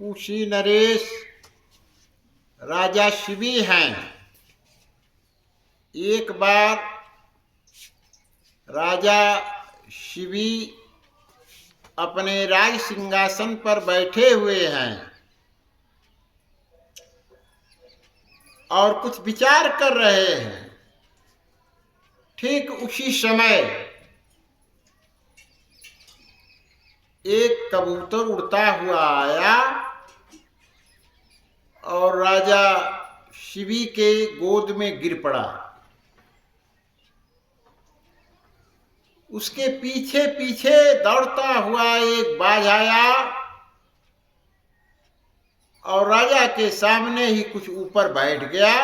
कुशी नरेश राजा शिवी हैं। एक बार राजा शिवी अपने राज सिंहासन पर बैठे हुए हैं और कुछ विचार कर रहे हैं। ठीक उसी समय एक कबूतर उड़ता हुआ आया और राजा शिवी के गोद में गिर पड़ा। उसके पीछे पीछे दौड़ता हुआ एक बाज आया और राजा के सामने ही कुछ ऊपर बैठ गया।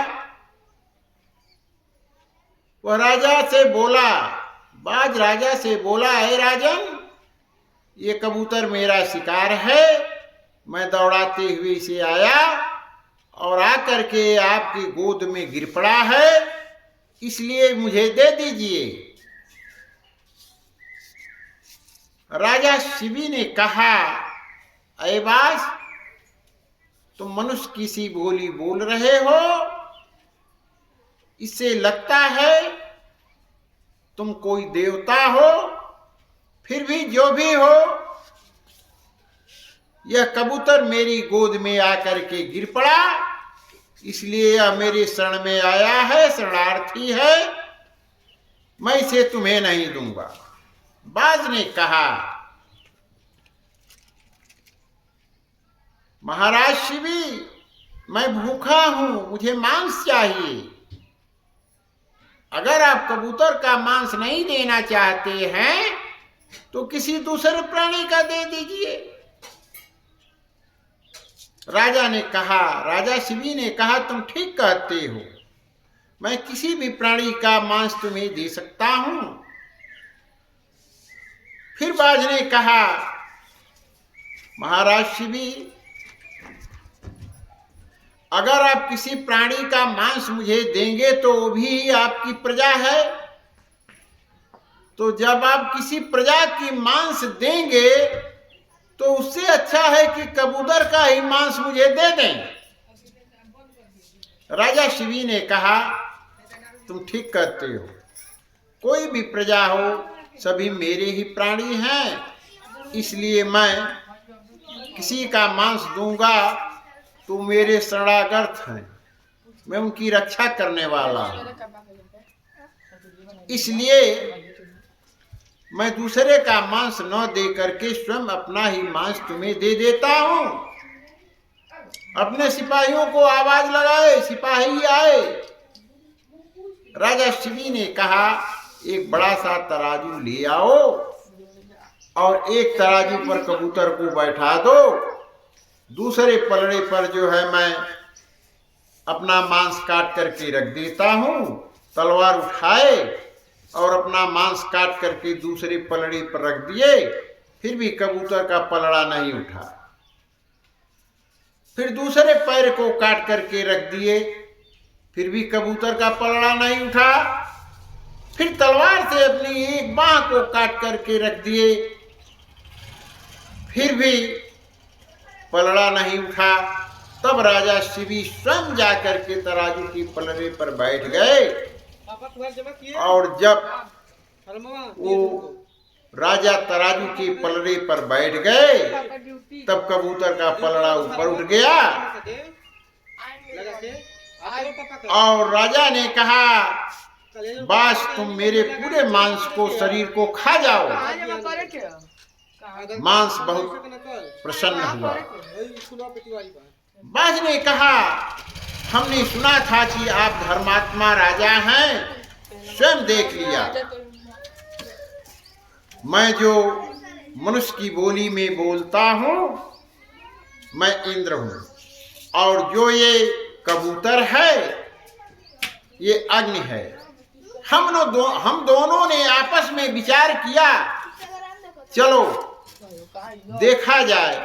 वह राजा से बोला, बाज राजा से बोला, हे राजन, ये कबूतर मेरा शिकार है, मैं दौड़ाते हुए इसे आया और आकर के आपकी गोद में गिर पड़ा है, इसलिए मुझे दे दीजिए। राजा शिवी ने कहा, अरे बाज, तुम मनुष्य की सी बोली बोल रहे हो, इससे लगता है तुम कोई देवता हो। फिर भी जो भी हो, यह कबूतर मेरी गोद में आकर के गिर पड़ा, इसलिए यह मेरे शरण में आया है, शरणार्थी है, मैं इसे तुम्हें नहीं दूंगा। बाज ने कहा, महाराज शिवी, मैं भूखा हूं, मुझे मांस चाहिए। अगर आप कबूतर का मांस नहीं देना चाहते हैं तो किसी दूसरे प्राणी का दे दीजिए। राजा ने कहा, राजा शिवी ने कहा, तुम ठीक कहते हो, मैं किसी भी प्राणी का मांस तुम्हें दे सकता हूं। फिर बाज ने कहा, महाराज शिवी, अगर आप किसी प्राणी का मांस मुझे देंगे तो वो भी आपकी प्रजा है, तो जब आप किसी प्रजा की मांस देंगे तो उससे अच्छा है कि कबूतर का ही मांस मुझे दे दें। राजा शिवी ने कहा, तुम ठीक कहते हो, कोई भी प्रजा हो, सभी मेरे ही प्राणी हैं, इसलिए मैं किसी का मांस दूंगा तो मेरे शरणागत हैं, मैं उनकी रक्षा करने वाला हूं, इसलिए मैं दूसरे का मांस न दे करके स्वयं अपना ही मांस तुम्हें दे देता हूं। अपने सिपाहियों को आवाज लगाए, सिपाही आए। राजा शिवी ने कहा, एक बड़ा सा तराजू ले आओ और एक तराजू पर कबूतर को बैठा दो, दूसरे पलड़े पर जो है मैं अपना मांस काट करके रख देता हूं। तलवार उठाए और अपना मांस काट करके दूसरे पलड़े पर रख दिए, फिर भी कबूतर का पलड़ा नहीं उठा। फिर दूसरे पैर को काट करके रख दिए, फिर भी कबूतर का पलड़ा नहीं उठा। फिर तलवार से अपनी एक बांह को काट करके रख दिए, फिर भी पलड़ा नहीं उठा। तब राजा शिवी स्वयं जाकर के तराजू की पलड़े पर बैठ गए और जब वो राजा तराजू के पलड़े पर बैठ गए तब कबूतर का पलड़ा ऊपर उठ गया और राजा ने कहा, बस तुम मेरे पूरे मांस को, शरीर को खा जाओ। मांस बहुत प्रसन्न हुआ। बाज ने कहा, हमने सुना था कि आप धर्मात्मा राजा हैं, स्वयं देख लिया। मैं जो मनुष्य की बोली में बोलता हूं, मैं इंद्र हूं, और जो ये कबूतर है ये अग्नि है। हम दोनों ने आपस में विचार किया, चलो देखा जाए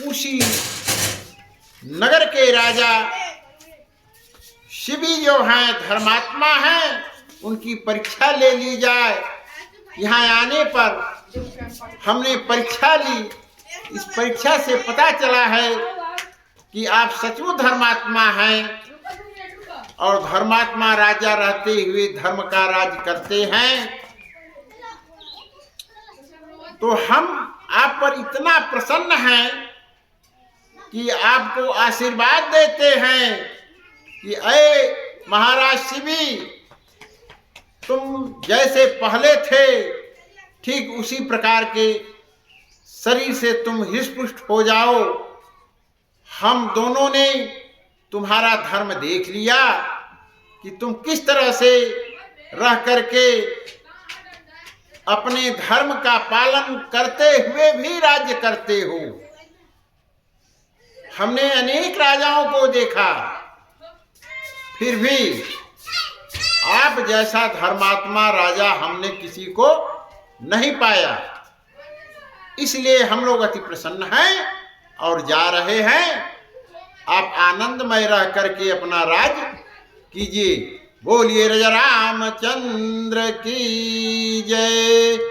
उसी नगर के राजा शिवी जो हैं, धर्मात्मा हैं, उनकी परीक्षा ले ली जाए। यहाँ आने पर हमने परीक्षा ली इस परीक्षा से पता चला है कि आप सचमुच धर्मात्मा हैं और धर्मात्मा राजा रहते हुए धर्म का राज करते हैं। तो हम आप पर इतना प्रसन्न हैं कि आपको आशीर्वाद देते हैं कि अये महाराज शिवी, तुम जैसे पहले थे ठीक उसी प्रकार के शरीर से तुम हृष्ट-पुष्ट हो जाओ। हम दोनों ने तुम्हारा धर्म देख लिया कि तुम किस तरह से रह करके अपने धर्म का पालन करते हुए भी राज्य करते हो। हमने अनेक राजाओं को देखा, फिर भी आप जैसा धर्मात्मा राजा हमने किसी को नहीं पाया। इसलिए हम लोग अति प्रसन्न हैं और जा रहे हैं। आप आनंदमय रह करके अपना राज कीजिए। बोलिए राजा रामचंद्र की जय।